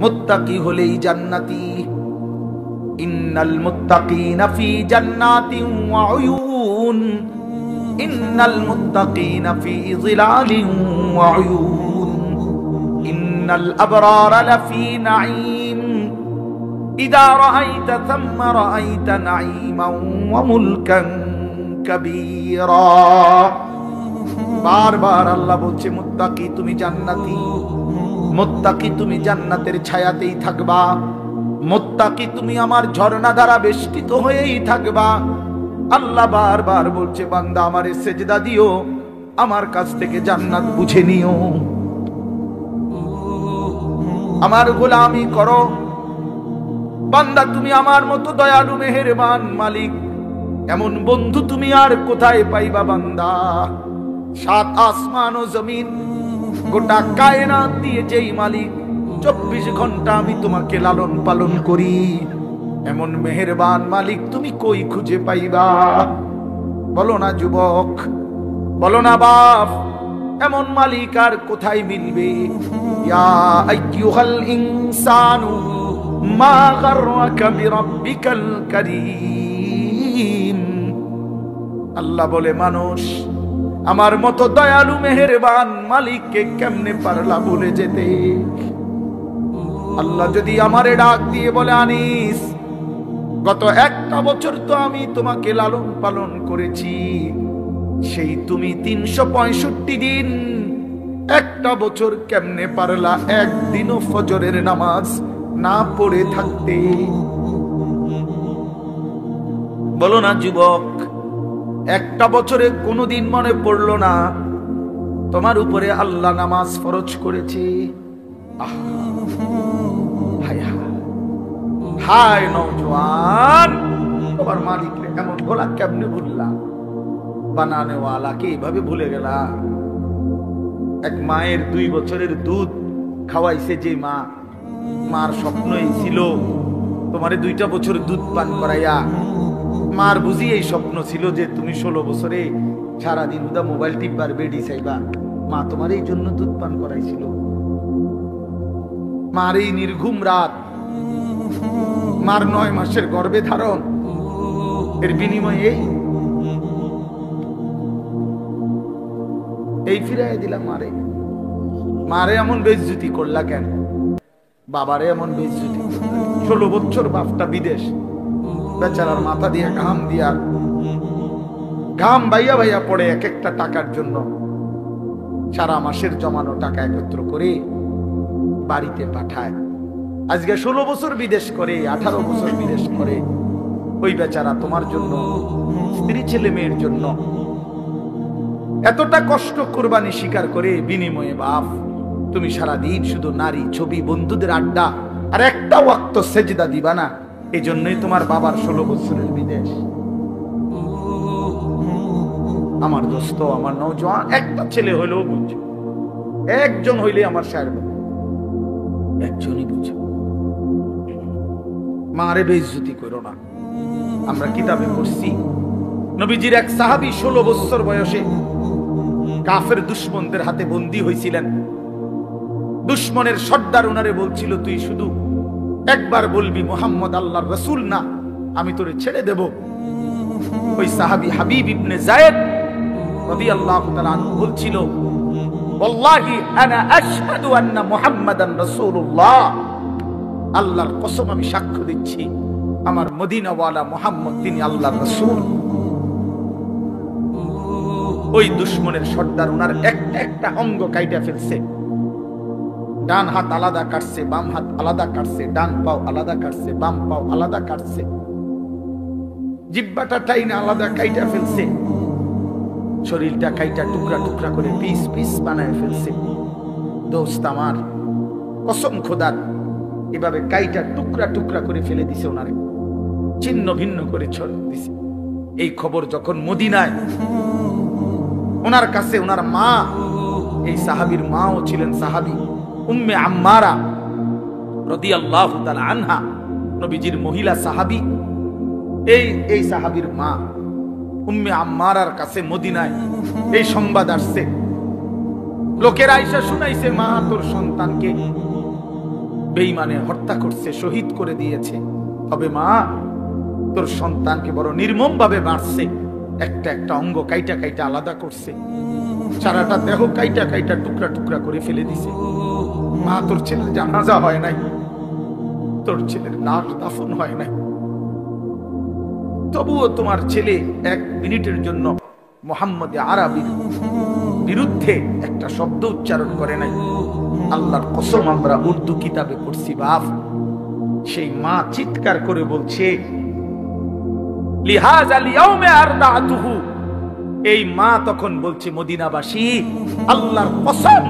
মুত্তাকি হলেই জান্নাতি। ইন্নাল মুত্তাকিনা ফি জান্নাতিন ওয়া উয়ুন, ইন্নাল মুত্তাকিনা ফি যিলালিন ওয়া উয়ুন, ইন্নাল আবরারা লাফি নাঈম ইদা রাআইতা থাম্মা রাআইতা নাঈমান ওয়া মুলকান কাবীরা। বারবার আল্লাহ বলছে মুত্তাকি তুমি জান্নাতি, মুত্তাকি তুমি জান্নাতের ছায়াতেই থাকবা, মুত্তাকি তুমি আমার ঝর্ণা দ্বারা বেষ্টিত হয়েই থাকবা। আল্লাহ বারবার বলছে বান্দা আমারে সেজদা দিও, আমার কাছ থেকে জান্নাত বুঝে নিও, আমার গোলামি করো। বান্দা তুমি আমার মতো দয়ালু মেহেরবান মালিক, এমন বন্ধু তুমি আর কোথায় পাইবা বান্দা? সাত আসমান ও জমিন গোটা কায়নাত দিয়ে যেই মালিক 24 ঘন্টা আমি তোমাকে লালন পালন করি, এমন মেহেরবান মালিক তুমি কই খুঁজে পাইবা? বলো না যুবক, বলো না বাপ, এমন মালিক আর কোথায় মিলবে? ইয়া আইয়ুহাল ইনসানু মা গাররাকা বিরাব্বিকাল কারীম। আল্লাহ বলে মানুষ আমার মতো দয়ালু মেহেরবান মালিককে কেমনে পারলা বলে যেতে? আল্লাহ যদি আমারে ডাক দিয়ে বলে আনিস গত একটা বছর তো আমি তোমাকে লালন পালন করেছি, সেই তুমি 365 দিন একটা বছর কেমনে পারলা একদিনও ফজরের নামাজ না পড়ে থাকতে? বলো না যুবক, একটা বছরে কোনোদিন মনে পড়লো না তোমার উপরে আল্লাহ নামাজ ফরজ করেছে? হায় নওজোয়ান, তোমার মালিককে এমন ভোলা কেমনে ভুললা? বানানেওয়ালাকে এইভাবে ভুলে গেলা? এক মায়ের 2 বছরের দুধ খাওয়াইছে যে মা, মার স্বপ্নই ছিল তোমারে 2টা বছর দুধ পান করাইয়া। মার বুঝি এই স্বপ্ন ছিল যে তুমি 16 বছরে সারাদিন উদা মোবাইল টিপবার বেডি চাইবা, মা তোমার এই জন্য দুধ পান করাইছিল। মার এই নির্ঘুম রাত, মার 9 মাসের গর্ভে ধারণ, এর বিনিময়ে এই ফিরাই দিলাম মারে। মারে এমন বেইজ্জতি করলা কেন? বাবারে এমন বেইজ্জতি? 16 বছর বাপটা বিদেশ, বেচারার মাথা দিয়ে ঘাম বাইয়া বাইয়া পড়ে এক একটা টাকার জন্য। সারা মাসের জমানো টাকা একত্র করে বাড়িতে পাঠায়। আজকে 16 বছর বিদেশ করে, 18 বছর বিদেশ করে ওই বেচারা তোমার জন্য, স্ত্রী ছেলে মেয়ের জন্য এতটা কষ্ট কোরবানি স্বীকার করে। বিনিময়ে বাপ তুমি সারাদিন শুধু নারী ছবি, বন্ধুদের আড্ডা, আর একটা ওয়াক্ত সেজদা দিবা না। এই জন্যই তোমার বাবার 16 বছরের বিদেশ। আমার দোস্ত, আমার নওজোয়ান, একটা ছেলে হইলেও বুঝ, একজন হইলে আমার সাহেব, একজনই বুঝ। মারে বেইজ্জতি করো না। আমরা কিতাবে পড়ছি নবীজির এক সাহাবী 16 বছর বয়সে কাফের দুশমনদের হাতে বন্দী হয়েছিলেন। দুশমনের সর্দার ওনারে বলছিল তুই শুধু একবার বলবি মুহাম্মদ আল্লাহর রাসূল না, আমি তোরে ছেড়ে দেব। ওই সাহাবী হাবিব ইবনে যায়েদ রাদিয়াল্লাহু তাআলা আনহু বলছিল ওয়াল্লাহি আনা আশহাদু আন্না মুহাম্মাদান রাসূলুল্লাহ, আল্লাহর কসম আমি সাক্ষ্য দিচ্ছি আমার মদিনাওয়ালা মুহাম্মদ তিনি আল্লাহর রাসূল। ওই দুশমনের সর্দার ওনার একটা অঙ্গ কাইটা ফেলছে। ডান হাত আলাদা কাটছে, বাম হাত আলাদা কাটছে, ডান পাও আলাদা কাটছে, বাম পাও আলাদা কাটছে, জিহ্বাটা টাইনা আলাদা কাইটা ফেলছে, শরীরটা কাইটা টুকরা টুকরা করে পিস পিস বানায় ফেলছে। দোস্ত আমার, কসম খোদার, এভাবে কাইটা টুকরা টুকরা করে ফেলে দিছে, ওনারে ছিন্ন ভিন্ন করে ছড়িয়ে দিছে। এই খবর যখন মদিনায় ওনার কাছে, ওনার মা, এই সাহাবীর মাও ছিলেন সাহাবী উম্মে আম্মারা রাদিয়াল্লাহু তাআলা আনহা, নবীজির মহিলা সাহাবী। এই সাহাবীর মা উম্মে আম্মারার কাছে মদিনায় এই সংবাদ আসছে। লোকেরা আইসা শুনাইছে মা তোর সন্তানকে বেঈমানে হত্যা করছে, শহীদ করে দিয়েছে। তবে মা তোর সন্তানকে বড় নির্মম ভাবে মারছে, একটা একটা অঙ্গ কাইটা কাইটা আলাদা করছে, সারাটা দেহ কাইটা কাইটা টুকরা টুকরা করে ফেলে দিছে। মা তোর ছেলে জানাজা হয় নাই, তোর ছেলের লাশ দাফন হয় নাই, তবুও তোমার ছেলে 1 মিনিটের জন্য মুহাম্মদ আরবির বিরুদ্ধে একটা শব্দ উচ্চারণ করে নাই। আল্লাহর কসম আমরা উর্দু কিতাবে পড়ছি বাপ। সেই মা চিৎকার করে বলছে, লিহাযা লিয়াউমে আরদাতুহু। এই মা তখন বলছে, মদিনাবাসী আল্লাহর কসম,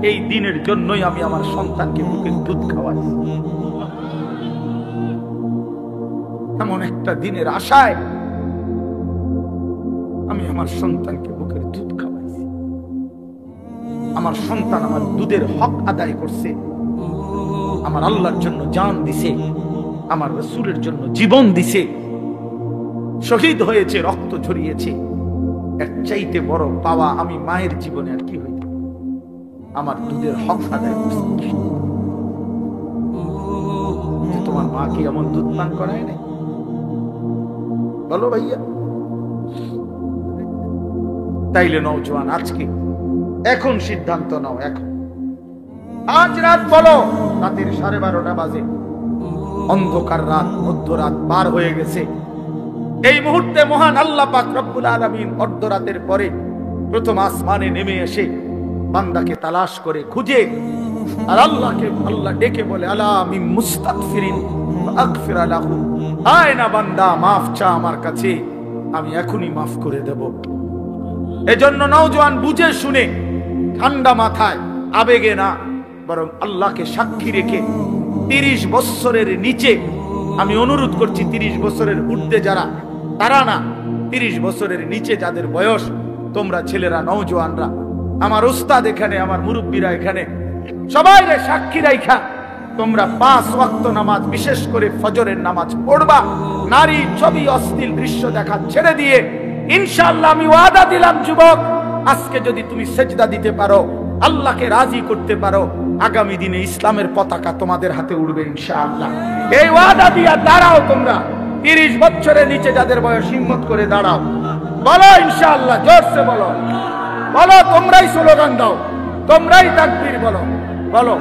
এই দিনের জন্যই আমি আমার সন্তানকে বুকের দুধ খাওয়াই। এমন একটা দিনের আশায় আমি আমার সন্তানকে বুকের দুধ খাওয়াইছি। আমার সন্তান আমার দুধের হক আদায় করছে, আমার আল্লাহর জন্য জান দিছে, আমার রাসূলের জন্য জীবন দিছে, শহীদ হয়েছে, রক্ত ঝরিয়েছে। এর চাইতে বড় পাওয়া আমি মায়ের জীবনে আর কি হইতে? আমার দুধের হক আদায় করছে। তোমার মা কি এমন দুধ পান করায় নাই? বলো ভাইয়া। তাইলে নওজোয়ান আজকে এখন সিদ্ধান্ত নাও, এখন আজ রাত বলো, রাতের 12:30 বাজে, অন্ধকার রাত, মধ্যরাত পার হয়ে গেছে। এই মুহূর্তে মহান আল্লাহ পাক রব্বুল আলামিন অর্ধরাতের পরে প্রথম আসমানে নেমে এসে বান্দাকে তালাশ করে খুঁজে, আর আল্লাহকে আল্লাহ ডেকে বলে, আলা মিন মুস্তাগফিরিন ফাগফির লাহু। আয় না বান্দা, মাফ চা আমার কাছে, আমি এখনই মাফ করে দেব। এজন্য নওজোয়ান বুঝে শুনে ঠান্ডা মাথায়, আবেগে না, বরং আল্লাহকে সাক্ষী রেখে 30 বছরের নিচে, আমি অনুরোধ করছি 30 বছরের ঊর্ধ্বে যারা, তারা না, 30 বছরের নিচে যাদের বয়স, তোমরা ছেলেরা, নওজোয়ানরা, আমার উস্তাদ এখানে, আমার মুরব্বীরা এখানে, সবাই সাক্ষী রাখা তোমরা 5 ওয়াক্ত নামাজ, বিশেষ করে ফজরের নামাজ পড়বা। নারী, ছবি, অশ্লীল দৃশ্য দেখা ছেড়ে দিয়ে ইনশাআল্লাহ আমি ওয়াদা দিলাম যুবক, আজকে যদি তুমি সেজদা দিতে পারো, আল্লাহকে রাজি করতে পারো, আগামী দিনে ইসলামের পতাকা তোমাদের হাতে উড়বে ইনশাআল্লাহ। এই ওয়াদা দিয়া দাঁড়াও তোমরা। 30 বছরের নিচে যাদের বয়স, হিম্মত করে দাঁড়াও, বলো ইনশাআল্লাহ, জোরসে বলো, বলো, তোমরাই স্লোগান দাও, তোমরাই তাকবীর বলো, বলো।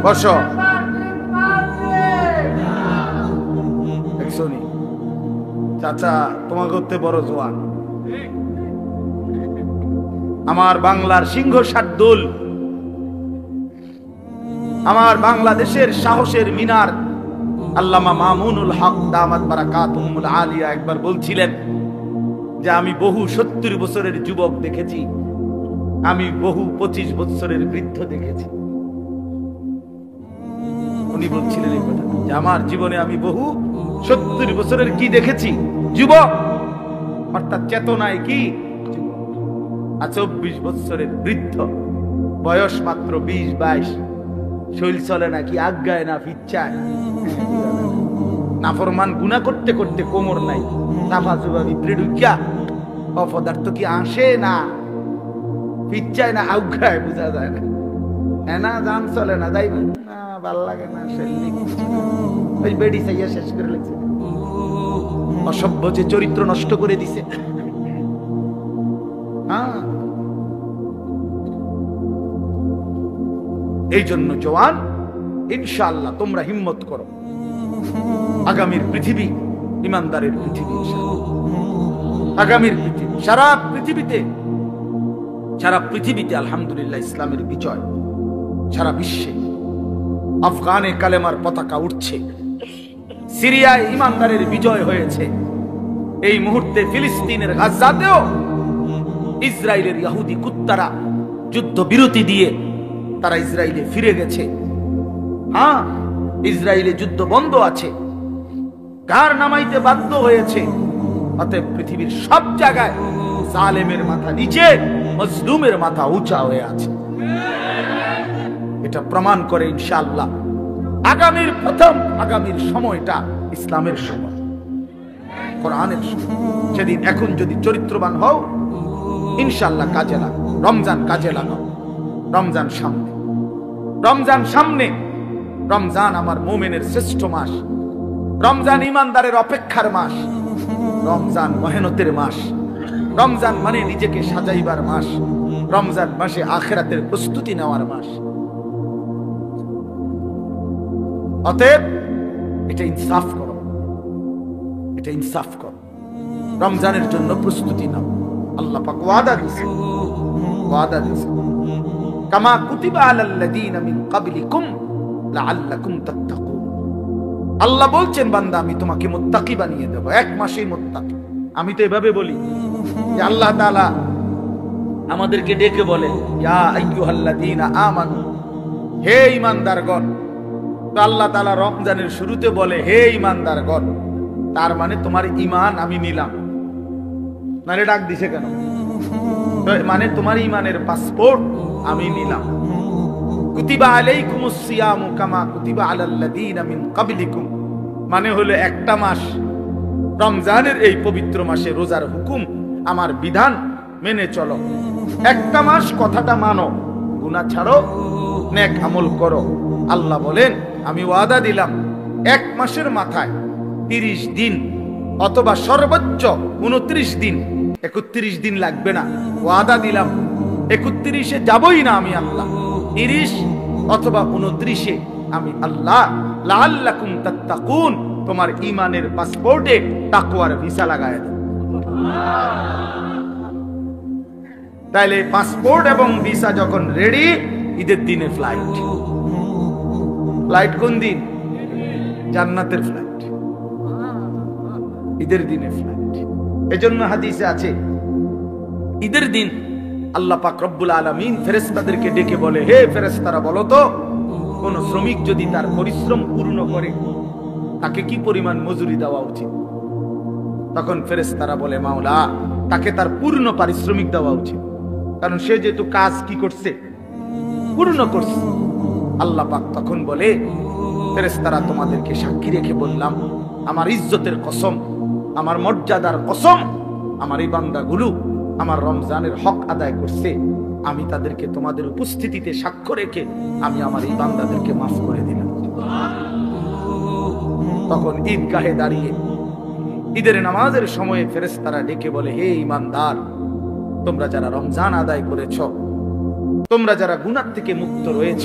বসো। চাচা তোমাকে করতে বড় জোয়ান, আমার বাংলার সিংহ শার্দুল, আমার বাংলাদেশের সাহসের মিনার আল্লামা মামুনুল হক দামাত বারাকাতুহুল আলিয়া একবার বলছিলেন যে আমি বহু 70 বছরের যুবক দেখেছি, আমি বহু 25 বছরের বৃদ্ধ দেখেছি। উনি বলছিলেন এই কথা যে আমার জীবনে আমি বহু 70 বছরের কি দেখেছি, যুবক, অর্থাৎ চেতনায় কি, আর 24 বছরের বৃদ্ধ, বয়স মাত্র 20-22, শৈল চলে না, কি আজ্ঞায় না ফিচ্ছায়, নাফরমান গুনাহ করতে করতে কোমর নাই, চাপা চুপা ভিতরে ঢুকিয়া অপদার্থ কি আসে না, ফিচ্ছায় না, আজ্ঞায় বোঝা যায় না, না জান চলে না, যাইবে না, ভাল লাগে না, ওই বেডি চাইয়া শেষ করে লেগেছে, অসভ্য যে চরিত্র নষ্ট করে দিছে। এই জন্য জওয়ান, ইনশাআল্লাহ তোমরা হিম্মত করো, আগামীর পৃথিবী ইমানদারের পৃথিবী, আগামীর পৃথিবী, সারা পৃথিবীতে আলহামদুলিল্লাহ ইসলামের বিজয়, সারা বিশ্বে আফগানে কালেমার পতাকা উঠছে, সিরিয়ায় ইমানদারের বিজয় হয়েছে, এই মুহূর্তে ফিলিস্তিনের গাজাতেও ইসরায়েলের ইহুদি কুত্তারা যুদ্ধ বিরতি দিয়ে তারা ইসরায়েলে ফিরে গেছে। হ্যাঁ, ইসরায়েলে যুদ্ধ বন্ধ আছে, কার নামাইতে বাধ্য হয়েছে। অতএব পৃথিবীর সব জায়গায় জালেমের মাথা নিচে, মজলুমের মাথা উঁচা হয়ে আছে। এটা প্রমাণ করে ইনশাআল্লাহ আগামীর সময়টা ইসলামের সময়, কোরআনের সময়। সেদিন এখন যদি চরিত্রবান হও ইনশাআল্লাহ কাজে লাগাও, রমজান কাজে লাগাও। রমজান সামনে, রমজান আমার মুমিনের শ্রেষ্ঠ মাস, রমজান ইমানদারের অপেক্ষার মাস, রমজান মেহনতের মাস, রমজান মানে নিজেকে সাজাইবার মাস, রমজান মাসে আখিরাতের প্রস্তুতি নেওয়ার মাস। অতএব এটা ইনসাফ করো, রমজানের জন্য প্রস্তুতি নাও। আল্লাহ পাক ওয়াদা দিয়েছে কামা কুতিবা আলাল্লাযীনা মিন ক্বাবলিকুম লাআল্লাকুম তাত্তাকুন। আল্লাহ বলছেন বান্দা আমি তোমাকে মুত্তাকি বানিয়ে দেব, এক মাসেই মুত্তাকি। আমি তো এভাবে বলি যে আল্লাহ তাআলা আমাদেরকে ডেকে বলে ইয়া আইয়ুহাল্লাযীনা আমানু, হে ঈমানদারগণ। তো আল্লাহ তাআলা রমজানের শুরুতে বলে হে ঈমানদারগণ, তার মানে তোমার ঈমান আমি নিলাম। মানে ডাক দিছে কেন? মানে তোমার ঈমানের পাসপোর্ট আমি নিলাম। কুতিবা আলাইকুমুস সিয়ামু কামা কুতিবা আলাল্লাযীনা মিন ক্বাবলিকুম, মানে হলো একটা মাস, রমজানের এই পবিত্র মাসে রোজার হুকুম, আমার বিধান মেনে চলো। একটা মাস কথাটা মানো, গুনাহ ছাড়ো, নেক আমল করো। আল্লাহ বলেন আমি ওয়াদা দিলাম এক মাসের মাথায় 30 দিন অথবা সর্বোচ্চ 29 দিন, 31 দিন লাগবে না। ওয়াদা দিলাম 31-এ যাবই না আমি আল্লাহ, 30 অথবা 29-এ আমি আল্লাহ লাআল্লাকুম তাত্তাকুন, তোমার ঈমানের পাসপোর্টে তাকওয়ার ভিসা লাগায় দেব। তাইলে পাসপোর্ট এবং ভিসা যখন রেডি, ঈদের দিনে ফ্লাইট কোন দিন? জান্নাতের ফ্লাইট, ঈদের দিনে ফ্লাইট। এজন্য হাদিসে আছে ঈদের দিন আল্লাহ পাক রব্বুল আলামিন ফেরেশতাদেরকে ডেকে বলে হে ফেরেশতারা বলো তো, কোন শ্রমিক যদি তার পরিশ্রম পূর্ণ করে তাকে কি পরিমাণ মজুরি দেওয়া উচিত? তখন ফেরেশতারা বলে মাওলা, তাকে তার পূর্ণ পারিশ্রমিক দেওয়া উচিত, কারণ সে যেহেতু কাজ কি করছে, পূর্ণ করছে। আল্লাহ পাক তখন বলে ফেরেশতারা তোমাদেরকে সাক্ষী রেখে বললাম, আমার ইজ্জতের কসম, আমার মর্যাদার কসম, আমার এই বান্দাগুলো আমার রমজানের হক আদায় করছে, আমি তাদেরকে তোমাদের উপস্থিতিতে সাক্ষ্য রেখে আমি আমার এই বান্দাদেরকে মাফ করে দিলাম। তখন ঈদগাহে দাঁড়িয়ে ঈদের নামাজের সময়ে ফেরেশতারা ডেকে বলে হে ঈমানদার, তোমরা যারা রমজান আদায় করেছ, তোমরা যারা গুনাহ থেকে মুক্ত রয়েছ,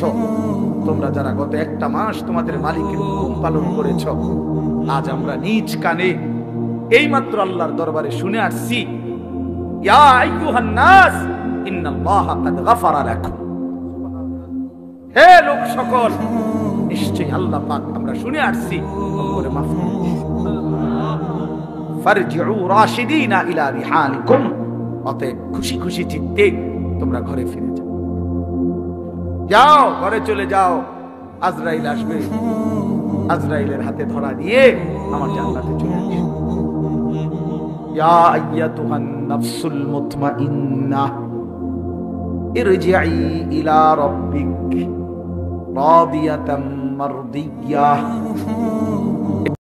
তোমরা যারা গত একটা মাস তোমাদের মালিকের হুকুম পালন করেছ, আজ আমরা নিজ কানে এইমাত্র আল্লাহর দরবারে শুনে আসছি ইয়া আইয়ুহান নাস ইন্নাল্লাহা কাদ গাফারা লাকুম, হে লোক সকল, নিশ্চয়ই আল্লাহ পাক আমরা শুনে আসছি করে মাফ করে দিয়েছেন। ফারজিউ রাশিদিনা ইলা রিহালিকুম, অতএব খুশি খুশি চিত্তে তোমরা ঘরে ফিরে যাও, যাও ঘরে চলে যাও। আজরাইল আসবে, আজরাইলের হাতে ধরা দিয়ে আমার জান্নাতে চলে আসবে। ইয়া আইয়াতুহান নাফসুল মুতমাইন্নাহ ইরজিই ইলা রাব্বিক রাদিয়াতাম মারদিয়াহ